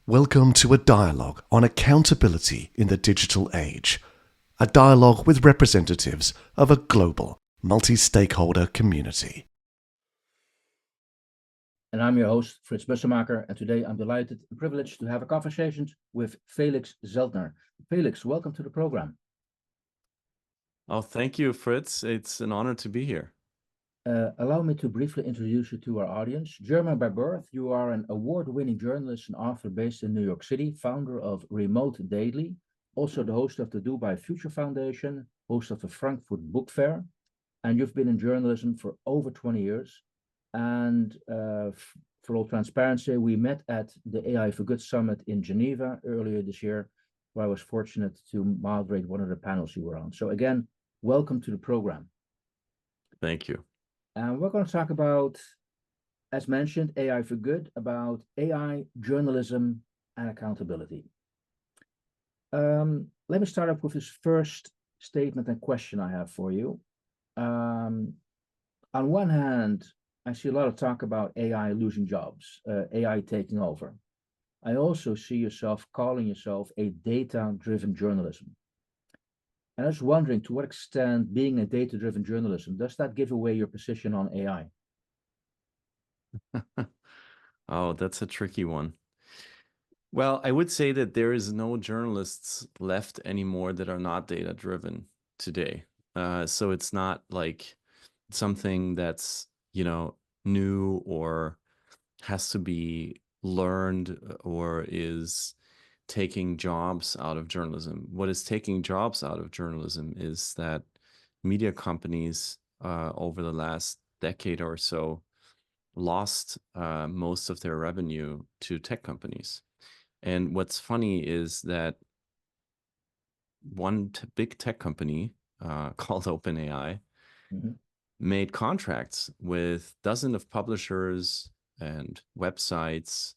Welcome to a dialogue on accountability in the digital age. A dialogue with representatives of a global, multi-stakeholder community. And I'm your host, Frits Bussemaker, and today I'm delighted and privileged to have a conversation with Felix Zeltner. Felix, welcome to the program. Oh, thank you, Fritz. It's an honor to be here. Allow me to briefly introduce you to our audience. German by birth, you are an award-winning journalist and author based in New York City, founder of Remote Daily, also the host of the Dubai Future Foundation, host of the Frankfurt Book Fair, and you've been in journalism for over 20 years. And for all transparency, we met at the AI for Good Summit in Geneva earlier this year, where I was fortunate to moderate one of the panels you were on. So again, welcome to the program. Thank you. And we're going to talk about, as mentioned, AI for Good, about AI, journalism, and accountability. Let me start off with this first statement and question I have for you. On one hand, I see a lot of talk about AI losing jobs, AI taking over. I also see yourself calling yourself a data-driven journalism. And I was wondering, to what extent being a data-driven journalism, does that give away your position on AI? Oh, that's a tricky one. Well, I would say that there is no journalists left anymore that are not data-driven today. So it's not like something that's, new or has to be learned or is taking jobs out of journalism. What is taking jobs out of journalism is that media companies over the last decade or so lost most of their revenue to tech companies. And what's funny is that one big tech company called OpenAI made contracts with dozens of publishers and websites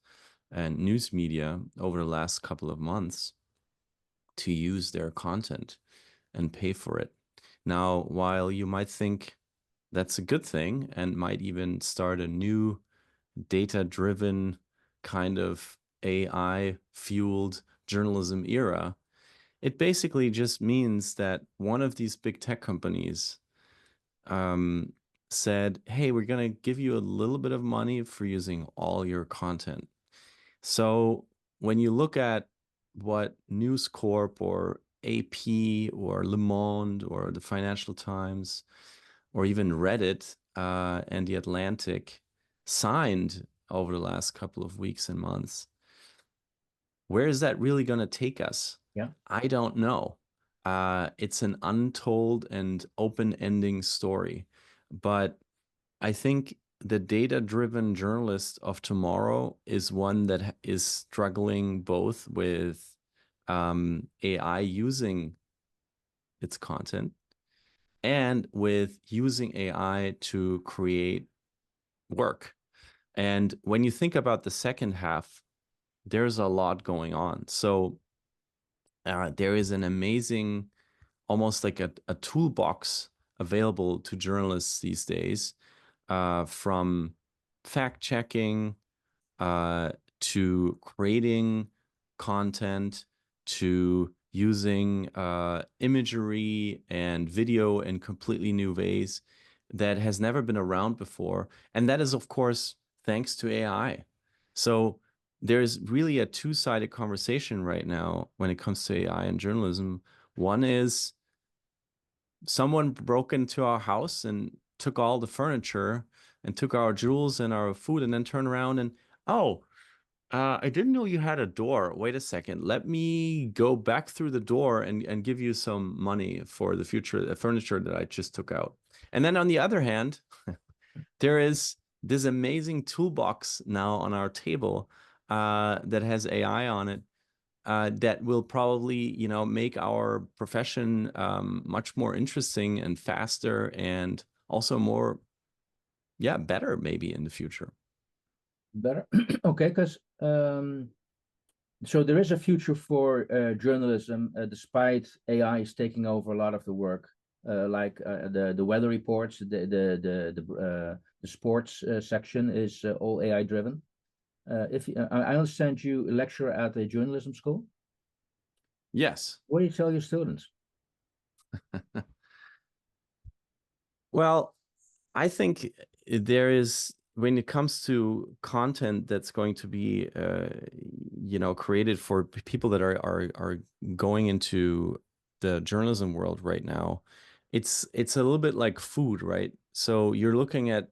and news media over the last couple of months to use their content and pay for it. Now, while you might think that's a good thing and might even start a new data-driven kind of AI-fueled journalism era, it basically just means that one of these big tech companies said, hey, we're going to give you a little bit of money for using all your content. So when you look at what News Corp or AP or Le Monde or the Financial Times or even Reddit and The Atlantic signed over the last couple of weeks and months, where is that really going to take us? Yeah, I don't know. It's an untold and open-ending story. But I think the data-driven journalist of tomorrow is one that is struggling both with AI using its content and with using AI to create work. And when you think about the second half, there's a lot going on. So there is an amazing, almost like a toolbox available to journalists these days, from fact checking to creating content to using imagery and video in completely new ways that has never been around before. And that is, of course, thanks to AI. So there's really a two-sided conversation right now when it comes to AI and journalism. One is someone broke into our house and took all the furniture and took our jewels and our food and then turned around and, oh, I didn't know you had a door. Wait a second. Let me go back through the door and give you some money for the future furniture that I just took out. And then on the other hand, there is this amazing toolbox now on our table that has AI on it that will probably, make our profession much more interesting and faster and also more, better maybe in the future. better. Okay, because so there is a future for journalism, despite AI is taking over a lot of the work, like the weather reports, the sports section is all AI driven. If I understand you lecture at a journalism school, Yes. what do you tell your students? Well, I think there is, when it comes to content that's going to be, created for people that are going into the journalism world right now, it's a little bit like food, right? So you're looking at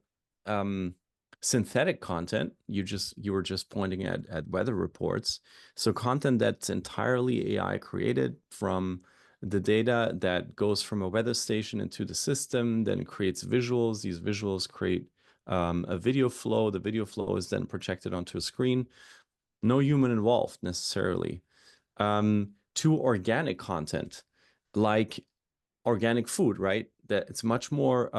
synthetic content. You were just pointing at weather reports. So content that's entirely AI created from the data that goes from a weather station into the system, then creates visuals. These visuals create a video flow. The video flow is then projected onto a screen. No human involved necessarily. To organic content, like organic food, right? That it's much more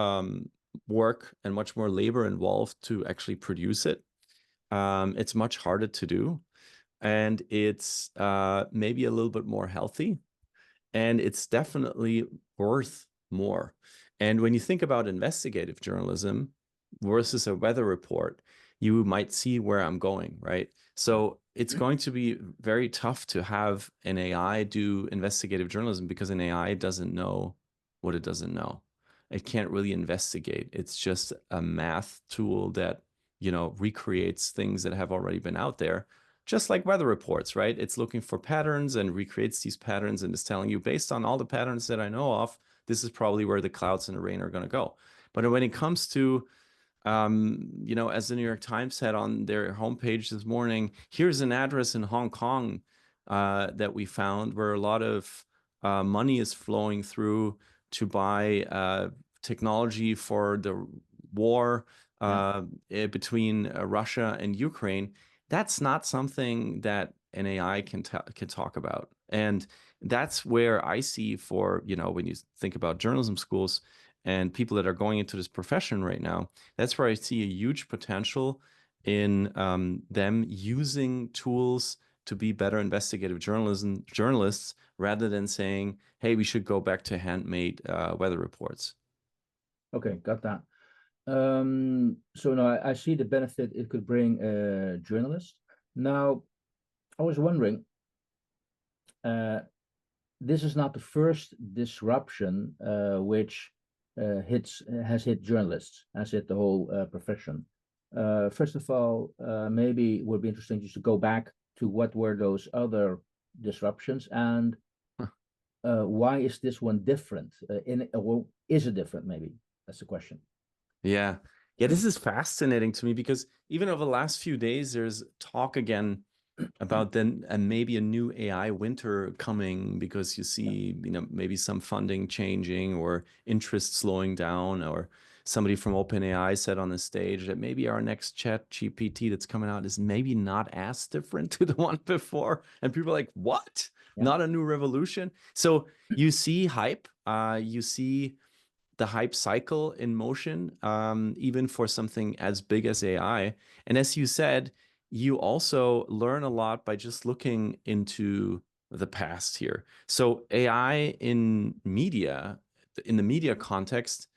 work and much more labor involved to actually produce it. It's much harder to do, and it's maybe a little bit more healthy, and it's definitely worth more. And when you think about investigative journalism versus a weather report, you might see where I'm going, right? So it's going to be very tough to have an AI do investigative journalism because an AI doesn't know what it doesn't know. It can't really investigate. It's just a math tool that, recreates things that have already been out there, just like weather reports, right? It's looking for patterns and recreates these patterns and is telling you, based on all the patterns that I know of, this is probably where the clouds and the rain are going to go. But when it comes to, as the New York Times said on their homepage this morning, here's an address in Hong Kong that we found where a lot of money is flowing through to buy technology for the war between Russia and Ukraine. That's not something that an AI can talk about. And that's where I see for, when you think about journalism schools and people that are going into this profession right now, that's where I see a huge potential in them using tools to be better investigative journalists rather than saying, hey, we should go back to handmade weather reports. Okay, got that. So now I see the benefit it could bring journalists. Now, I was wondering, this is not the first disruption which has hit journalists, has hit the whole profession. First of all, maybe it would be interesting just to go back to what were those other disruptions and why is this one different? Or is it different? Maybe that's the question. Yeah. Yeah, this is fascinating to me because even over the last few days, there's talk again about then and maybe a new AI winter coming because you see, maybe some funding changing or interest slowing down, or somebody from OpenAI said on the stage that maybe our next chat GPT that's coming out is maybe not as different to the one before. And people are like, what? Yeah. Not a new revolution. So you see hype, you see the hype cycle in motion, even for something as big as AI. And as you said, you also learn a lot by just looking into the past here. So AI in media, in the media context,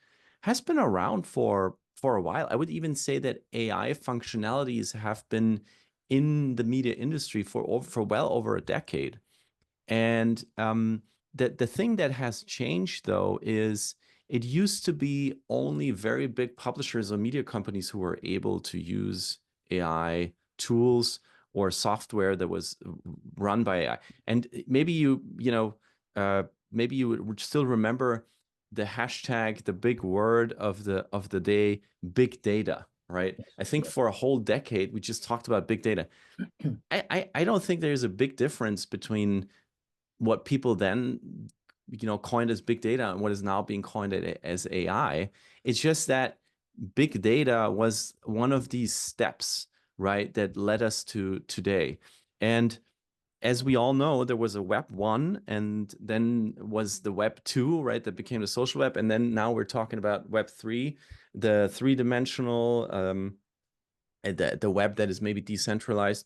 has been around for a while. I would even say that AI functionalities have been in the media industry for well over a decade. And the thing that has changed, though, is it used to be only very big publishers or media companies who were able to use AI tools or software that was run by AI. And maybe maybe you would still remember the hashtag, the big word of the day, big data, right? Yes, I think yes. for a whole decade we just talked about big data. I don't think there's a big difference between what people then coined as big data and what is now being coined as AI. It's just that big data was one of these steps, right, that led us to today. And as we all know, there was a Web 1 and then was the Web 2, right, that became the social web. And then now we're talking about Web 3, the three-dimensional, the web that is maybe decentralized.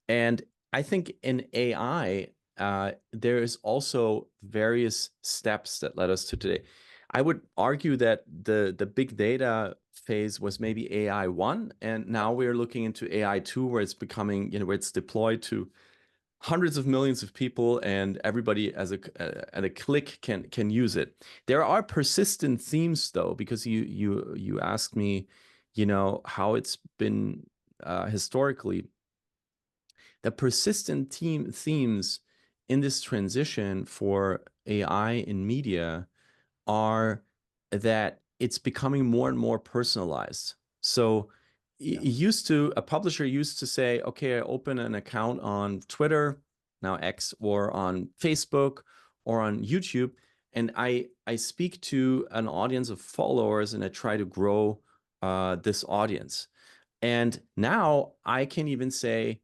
And I think in AI, there is also various steps that led us to today. I would argue that the big data phase was maybe AI 1, and now we're looking into AI 2, where it's becoming, where it's deployed to hundreds of millions of people, and everybody at a click can use it. There are persistent themes, though, because you asked me, how it's been historically. The persistent themes in this transition for AI in media are that it's becoming more and more personalized. So a publisher used to say, okay, I open an account on Twitter, now X, or on Facebook or on YouTube, and I speak to an audience of followers and I try to grow this audience. And now I can even say,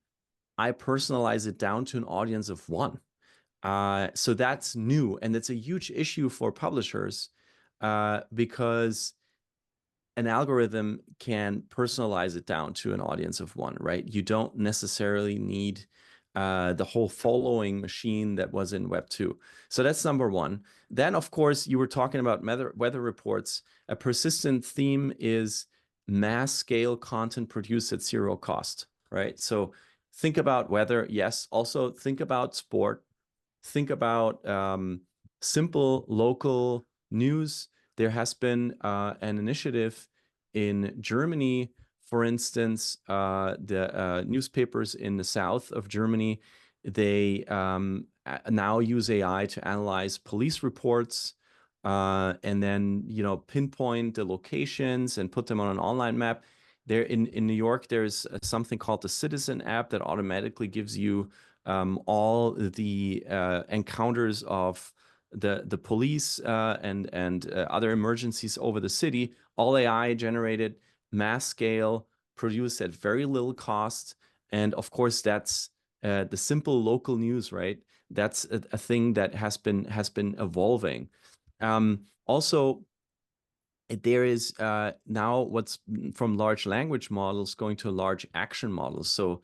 I personalize it down to an audience of one. So that's new, and it's a huge issue for publishers because an algorithm can personalize it down to an audience of one, right? You don't necessarily need the whole following machine that was in Web 2. So that's number one. Then, of course, you were talking about weather reports. A persistent theme is mass scale content produced at zero cost, right? So think about weather, yes. Also think about sport. Think about simple local news. There has been an initiative in Germany, for instance, the newspapers in the south of Germany, they now use AI to analyze police reports and then, pinpoint the locations and put them on an online map. There in New York, there's something called the Citizen app that automatically gives you all the encounters of the police and other emergencies over the city, all AI generated, mass scale, produced at very little cost. And of course, that's the simple local news, right? That's a thing that has been evolving. Also, there is now what's from large language models going to large action models, so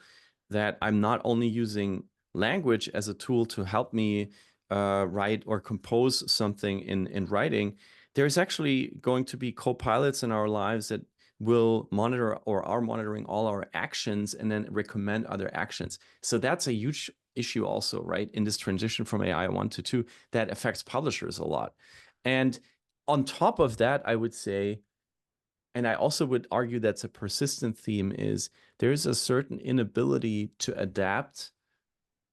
that I'm not only using language as a tool to help me write or compose something in writing. There's actually going to be co-pilots in our lives that will monitor or are monitoring all our actions and then recommend other actions. So that's a huge issue also, right? In this transition from AI 1 to 2, that affects publishers a lot. And on top of that, I would say, and I also would argue that's a persistent theme, is there's a certain inability to adapt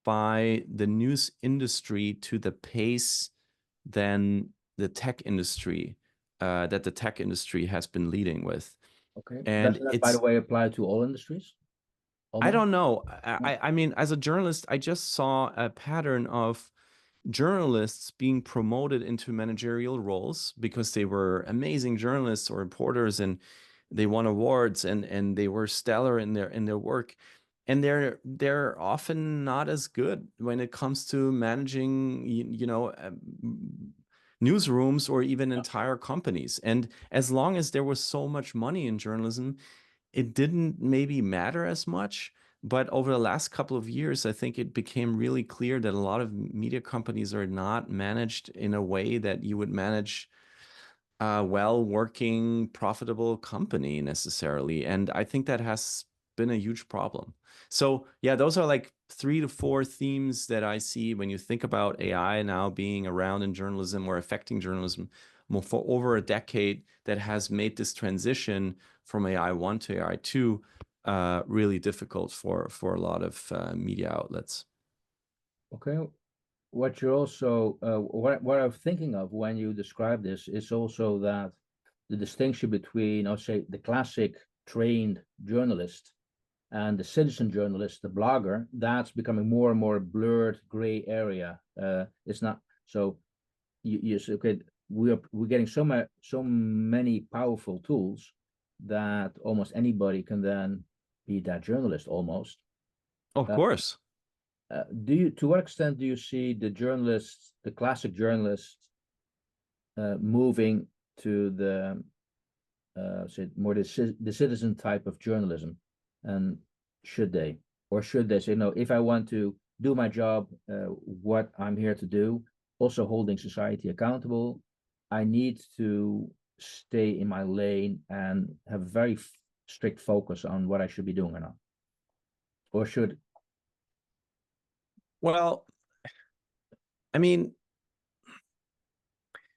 by the news industry to the pace than the tech industry, that the tech industry has been leading with. Okay. And Doesn't that, by the way, apply to all industries? I Almost? don't know. I mean, as a journalist, I just saw a pattern of journalists being promoted into managerial roles because they were amazing journalists or reporters and they won awards and they were stellar in their work, and they're often not as good when it comes to managing newsrooms or even entire companies. And as long as there was so much money in journalism, it didn't maybe matter as much. But over the last couple of years, I think it became really clear that a lot of media companies are not managed in a way that you would manage a well-working, profitable company necessarily. And I think that has been a huge problem. So yeah, those are like 3 to 4 themes that I see when you think about AI now being around in journalism or affecting journalism for over a decade, that has made this transition from AI 1 to AI 2 really difficult for a lot of media outlets. Okay. What you're also, what I'm thinking of when you describe this is also that the distinction between, I'll say, the classic trained journalist and the citizen journalist, the blogger, that's becoming more and more blurred gray area. It's not so. You say, okay, we're getting so many powerful tools that almost anybody can then be that journalist almost. Of course. To what extent do you see the journalists, the classic journalists, moving to the say more the citizen type of journalism, and should they say, no, if I want to do my job, what I'm here to do, also holding society accountable, I need to stay in my lane and have a very strict focus on what I should be doing or not? Or should? Well, I mean,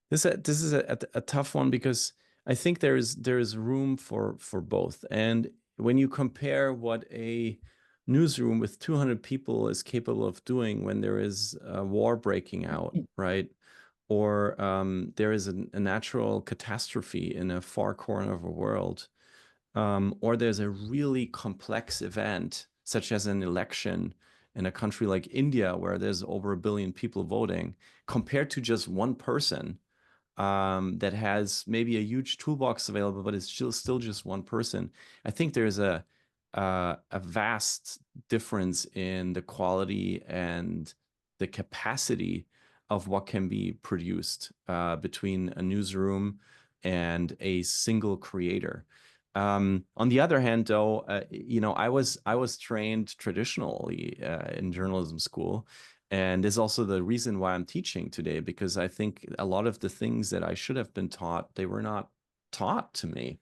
this is a tough one, because I think there's room for both. And when you compare what a newsroom with 200 people is capable of doing when there is a war breaking out, right? Or there is a natural catastrophe in a far corner of a world, or there's a really complex event, such as an election in a country like India, where there's over 1 billion people voting, compared to just one person that has maybe a huge toolbox available, but it's still just one person. I think there's a vast difference in the quality and the capacity of what can be produced between a newsroom and a single creator. On the other hand, though, I was trained traditionally in journalism school. And this is also the reason why I'm teaching today, because I think a lot of the things that I should have been taught, they were not taught to me.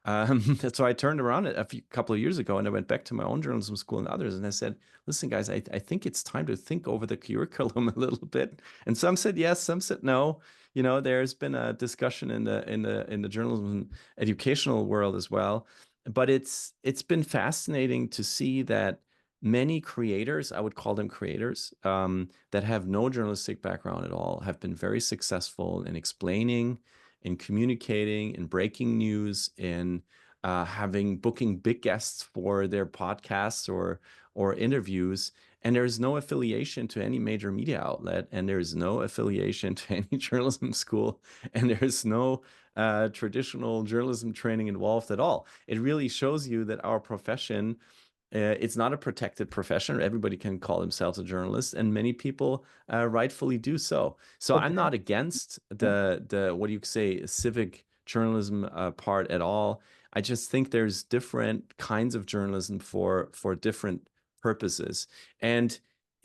So I turned around a couple of years ago, and I went back to my own journalism school and others, and I said, listen, guys, I think it's time to think over the curriculum a little bit. And some said yes, some said no. There's been a discussion in the journalism educational world as well. But it's been fascinating to see that many creators, I would call them creators, that have no journalistic background at all, have been very successful in explaining, in communicating, in breaking news, in booking big guests for their podcasts or interviews. And there's no affiliation to any major media outlet, and there's no affiliation to any journalism school, and there's no traditional journalism training involved at all. It really shows you that our profession, it's not a protected profession. Everybody can call themselves a journalist, and many people rightfully do so. So I'm not against the what do you say, civic journalism part at all. I just think there's different kinds of journalism for different purposes. And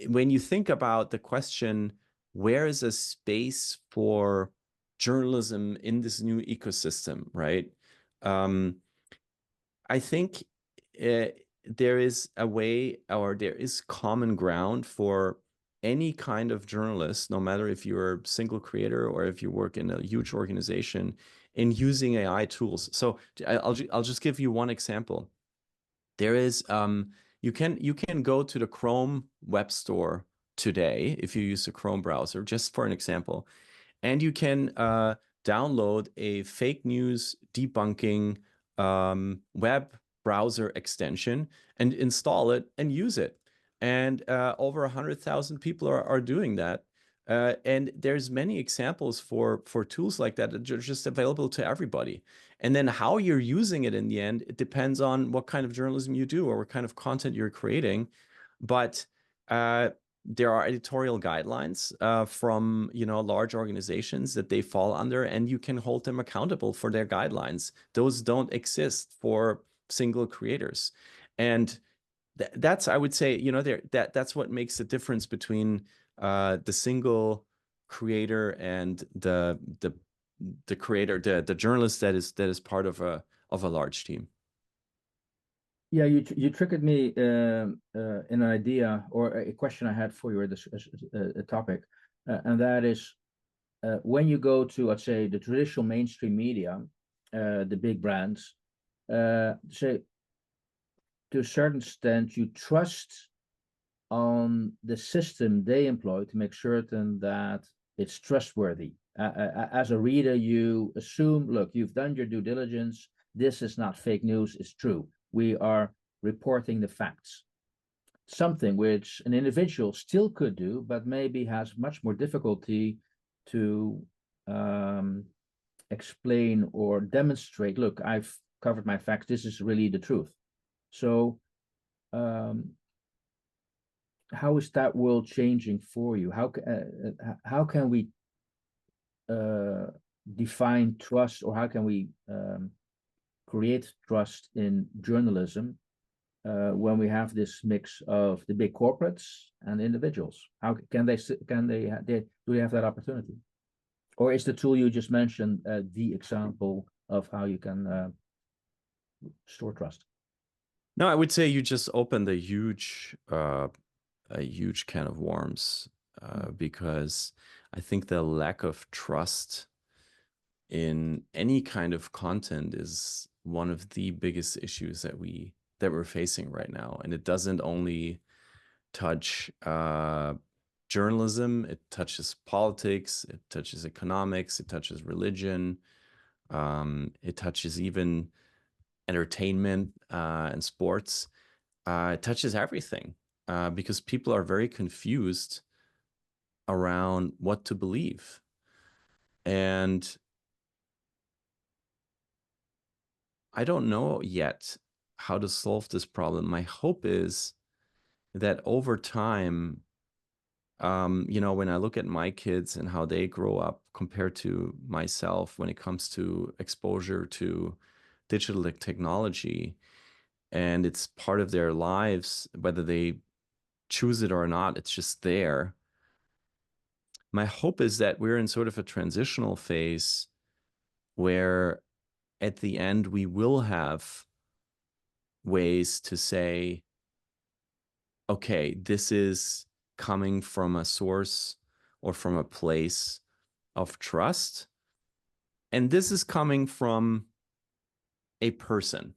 when you think about the question, where is a space for journalism in this new ecosystem, right? I think there is a way, or there is common ground for any kind of journalist, no matter if you're a single creator or if you work in a huge organization, in using AI tools. So I'll just give you one example. There is you can go to the Chrome web store today if you use the Chrome browser, just for an example, and you can download a fake news debunking web browser extension and install it and use it. And over 100,000 people are doing that. And there's many examples for tools like that are just available to everybody. And then how you're using it in the end, it depends on what kind of journalism you do or what kind of content you're creating. But there are editorial guidelines from large organizations that they fall under, and you can hold them accountable for their guidelines. Those don't exist for single creators, and that's, I would say, that's what makes the difference between the single creator and the creator, the journalist that is part of a large team. Yeah, you triggered me in an idea or a question I had for you, this a topic, and that is when you go to, let's say, the traditional mainstream media, the big brands, say to a certain extent you trust on the system they employ to make certain that it's trustworthy. As a reader, you assume, look, you've done your due diligence. This is not fake news, it's true. We are reporting the facts. Something which an individual still could do, but maybe has much more difficulty to explain or demonstrate, look, I've covered my facts, this is really the truth. So how is that world changing for you? How can we define trust, or how can we create trust in journalism when we have this mix of the big corporates and individuals? How can they do they have that opportunity? Or is the tool you just mentioned the example of how you can store trust? No, I would say you just opened a huge can of worms, because I think the lack of trust in any kind of content is one of the biggest issues that we're facing right now. And it doesn't only touch journalism, it touches politics, it touches economics, it touches religion, it touches even entertainment and sports. It touches everything, because people are very confused around what to believe. And I don't know yet how to solve this problem. My hope is that over time, when I look at my kids and how they grow up compared to myself when it comes to exposure to digital technology, and it's part of their lives, whether they choose it or not, it's just there. My hope is that we're in sort of a transitional phase where at the end we will have ways to say, okay, this is coming from a source or from a place of trust, and this is coming from a person.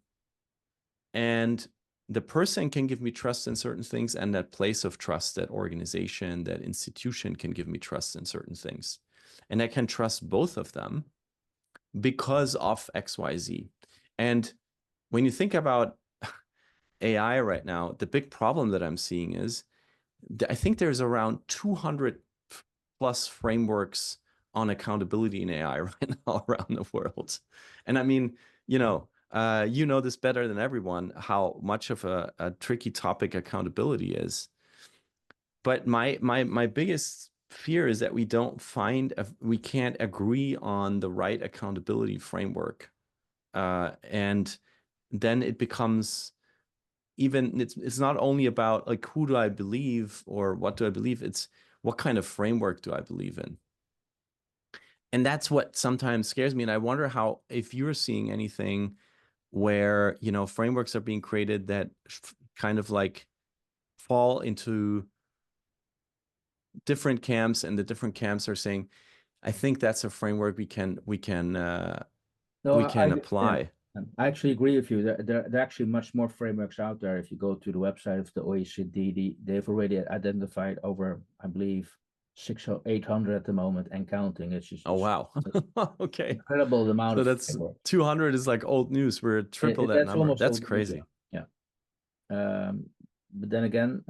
And the person can give me trust in certain things, and that place of trust, that organization, that institution can give me trust in certain things. And I can trust both of them because of XYZ. And when you think about AI right now, the big problem that I'm seeing is I think there's around 200 plus frameworks on accountability in AI right now around the world. And I mean, you know this better than everyone, how much of a tricky topic accountability is. But my biggest fear is that we can't agree on the right accountability framework. And then it becomes it's not only about like, who do I believe or what do I believe? It's what kind of framework do I believe in? And that's what sometimes scares me. And I wonder if you're seeing anything where, frameworks are being created that kind of like fall into different camps, and the different camps are saying, I think that's a framework we can apply. I actually agree with you. There are actually much more frameworks out there. If you go to the website of the OECD, they've already identified over, I believe, 600 or 800 at the moment and counting. It's just Oh, wow. Okay. incredible amount So of that's frameworks. 200 is like old news. We're triple that number. That's crazy. Yeah. But then again,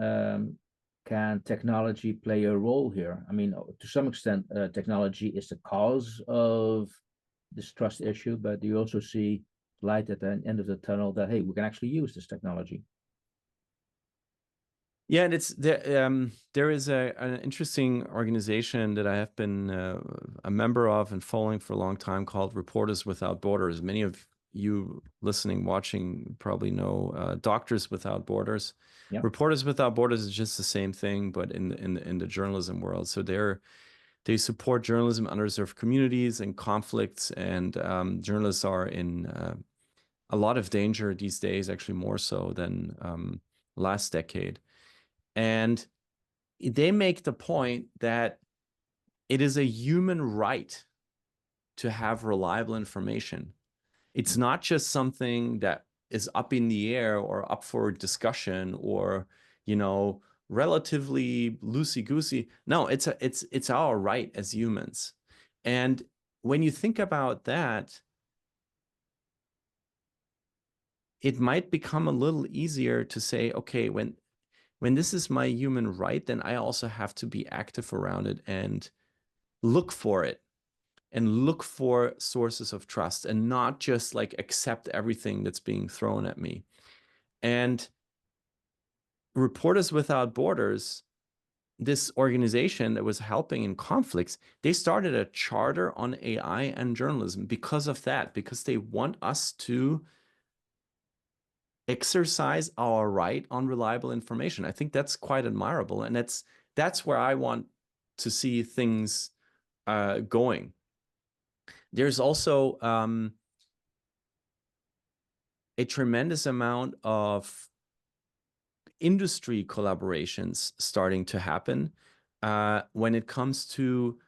can technology play a role here? I mean, to some extent, technology is the cause of this trust issue, but you also see light at the end of the tunnel that, hey, we can actually use this technology. Yeah, and it's there is an interesting organization that I have been a member of and following for a long time called Reporters Without Borders. Many of you listening, watching probably know Doctors Without Borders. Yeah. Reporters Without Borders is just the same thing, but in the journalism world. So they support journalism, underserved communities, and conflicts, and journalists are in a lot of danger these days, actually more so than last decade. And they make the point that it is a human right to have reliable information. It's not just something that is up in the air or up for discussion or, relatively loosey-goosey. No, it's our right as humans. And when you think about that, it might become a little easier to say, okay, when this is my human right, then I also have to be active around it and look for it and look for sources of trust and not just like accept everything that's being thrown at me. And Reporters Without Borders, this organization that was helping in conflicts, they started a charter on AI and journalism because of that, because they want us to exercise our right on reliable information. I think that's quite admirable. And that's where I want to see things going. There's also a tremendous amount of industry collaborations starting to happen when it comes to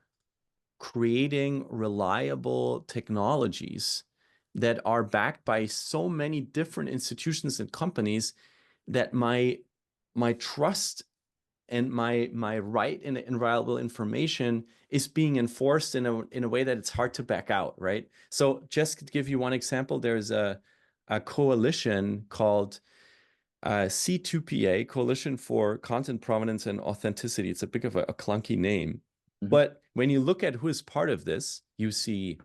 creating reliable technologies that are backed by so many different institutions and companies that my trust and my right in reliable information is being enforced in a way that it's hard to back out, right? So just to give you one example, there's a coalition called C2PA, Coalition for Content Provenance and Authenticity. It's a bit of a clunky name. Mhm. But when you look at who is part of this, you see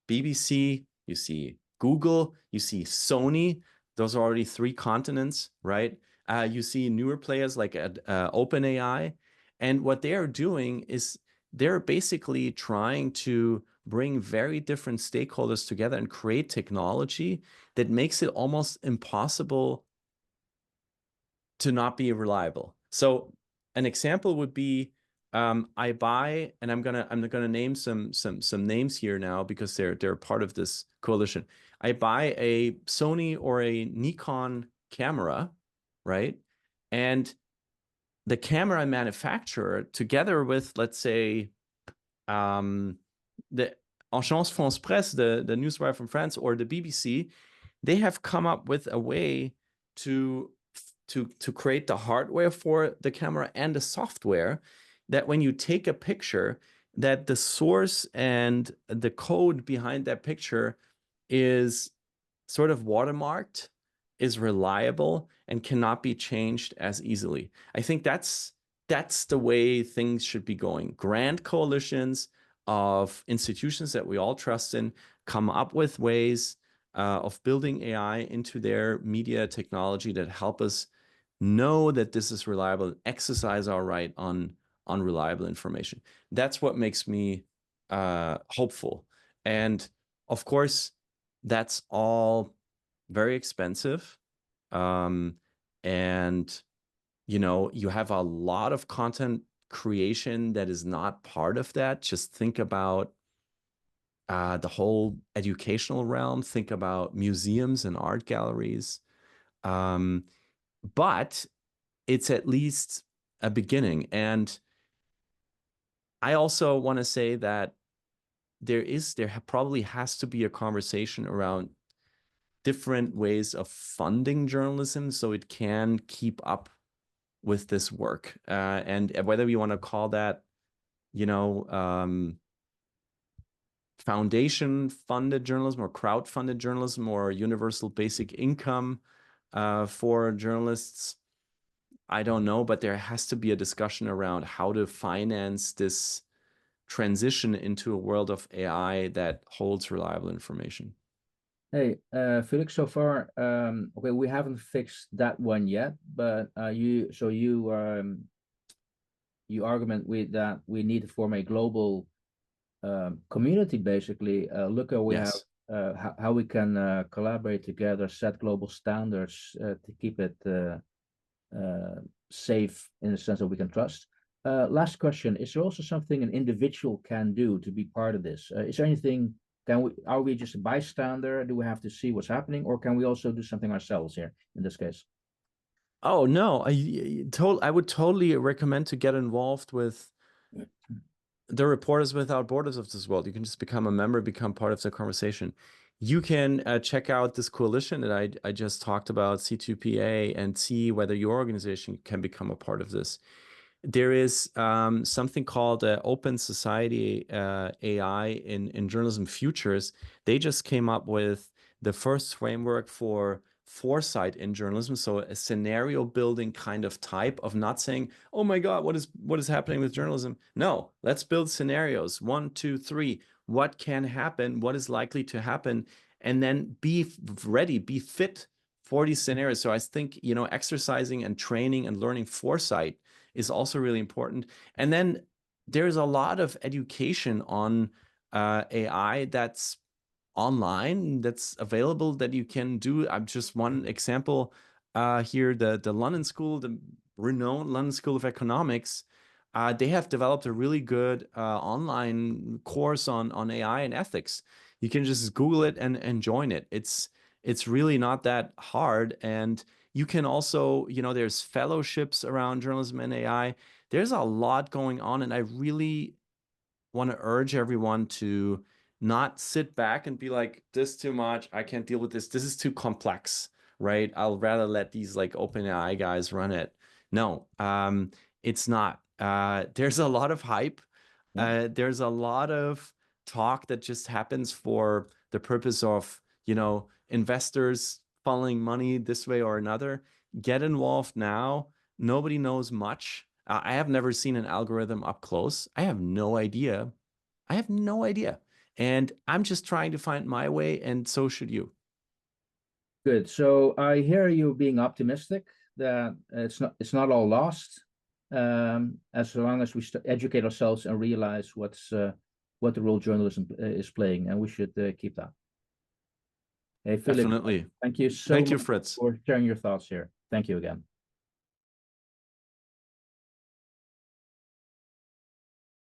BBC, you see Google, you see Sony. Those are already 3 continents, right? You see newer players like OpenAI. And what they are doing is they're basically trying to bring very different stakeholders together and create technology that makes it almost impossible to not be reliable. So an example would be I buy, and I'm gonna name some names here now because they're part of this coalition. I buy a Sony or a Nikon camera, right? And the camera manufacturer, together with, let's say, the Agence France Presse, the newswire from France, or the BBC, they have come up with a way to create the hardware for the camera and the software that when you take a picture, that the source and the code behind that picture is sort of watermarked, is reliable, and cannot be changed as easily. I think that's the way things should be going. Grand coalitions of institutions that we all trust in come up with ways of building AI into their media technology that help us know that this is reliable, exercise our right on reliable information. That's what makes me hopeful. And of course, that's all very expensive. And you have a lot of content creation that is not part of that. Just think about the whole educational realm. Think about museums and art galleries. But it's at least a beginning. And I also want to say that there probably has to be a conversation around different ways of funding journalism so it can keep up with this work. And whether we want to call that, foundation funded journalism or crowd funded journalism or universal basic income for journalists, I don't know, but there has to be a discussion around how to finance this transition into a world of AI that holds reliable information. Hey, Felix, so far, okay, we haven't fixed that one yet, but you argument with that we need to form a global community, basically. Look how we have Yes. how we can collaborate together, set global standards to keep it safe in the sense that we can trust. Last question: is there also something an individual can do to be part of this? Is there anything? Are we just a bystander? Do we have to see what's happening, or can we also do something ourselves here in this case? Oh no, I would totally recommend to get involved with the Reporters Without Borders of this world. You can just become a member, become part of the conversation. You can check out this coalition that I just talked about, C2PA, and see whether your organization can become a part of this. There is something called Open Society AI in Journalism Futures. They just came up with the first framework for foresight in journalism. So a scenario building kind of type of not saying, oh my God, what is happening with journalism? No, let's build scenarios. 1, 2, 3. What can happen? What is likely to happen? And then be ready, be fit for these scenarios. So I think, exercising and training and learning foresight is also really important. And then there's a lot of education on AI that's online, that's available, that you can do. I'm just one example here, the London School, the renowned London School of Economics, they have developed a really good online course on AI and ethics. You can just Google it and join it. It's really not that hard. And you can also, there's fellowships around journalism and AI. There's a lot going on, and I really want to urge everyone to not sit back and be like, this too much, I can't deal with this. This is too complex, right? I'll rather let these like OpenAI guys run it. No, it's not. There's a lot of hype. There's a lot of talk that just happens for the purpose of, investors funneling money this way or another. Get involved now. Nobody knows much. I have never seen an algorithm up close. I have no idea. I have no idea. And I'm just trying to find my way, and so should you. Good. So I hear you being optimistic that it's not all lost, as long as we educate ourselves and realize what the role journalism is playing, and we should keep that. Hey, Felix, Definitely. thank you so Thank you, much Fritz. for sharing your thoughts here. Thank you again.